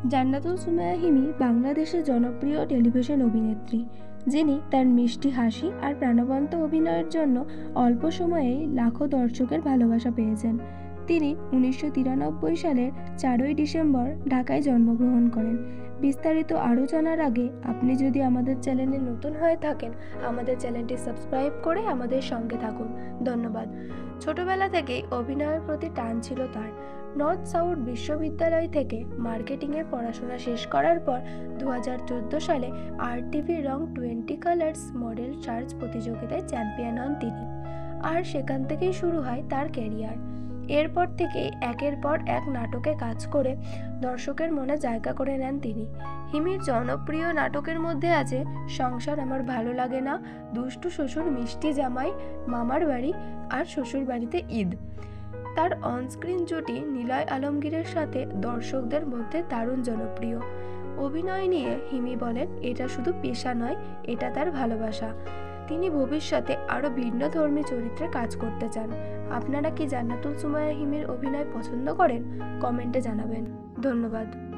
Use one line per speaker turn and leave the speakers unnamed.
জান্নাতুল সুমাইয়া হিমি বাংলাদেশের জনপ্রিয় টেলিভিশন অভিনেত্রী, যিনি তার মিষ্টি হাসি আর প্রাণবন্ত অভিনয়ের জন্য অল্প সময়েই লাখো দর্শকের ভালোবাসা পেয়েছেন। তিনি 1993 সালের 4ই ডিসেম্বর ঢাকায় জন্মগ্রহণ করেন। বিস্তারিত আরও জানার আগে আপনি যদি আমাদের চ্যানেলে নতুন হয়ে থাকেন, আমাদের চ্যানেলটি সাবস্ক্রাইব করে আমাদের সঙ্গে থাকুন। ধন্যবাদ। ছোটবেলা থেকেই অভিনয়ের প্রতি টান ছিল তার। নর্থ সাউথ বিশ্ববিদ্যালয় থেকে মার্কেটিংয়ে পড়াশোনা শেষ করার পর 2014 সালে RTV রং 20 কালার্স মডেল সার্চ প্রতিযোগিতায় চ্যাম্পিয়ন হন তিনি। আর সেখান থেকেই শুরু হয় তার ক্যারিয়ার। এরপর থেকে একের পর এক নাটকে কাজ করে দর্শকের মনে জায়গা করে নেন তিনি। হিমির জনপ্রিয় নাটকের মধ্যে আছে সংসার আমার ভালো লাগে না, দুষ্টু শ্বশুর মিষ্টি জামাই, মামার বাড়ি আর শ্বশুর বাড়িতে ঈদ। তার অনস্ক্রিন জুটি নিলয় আলমগীরের সাথে দর্শকদের মধ্যে দারুণ জনপ্রিয়। অভিনয় নিয়ে হিমি বলেন, এটা শুধু পেশা নয়, এটা তার ভালোবাসা। তিনি ভবিষ্যতে আরও ভিন্নধর্মী চরিত্রে কাজ করতে চান। আপনারা কি জান্নাতুল সুমাইয়া হিমির অভিনয় পছন্দ করেন? কমেন্টে জানাবেন। ধন্যবাদ।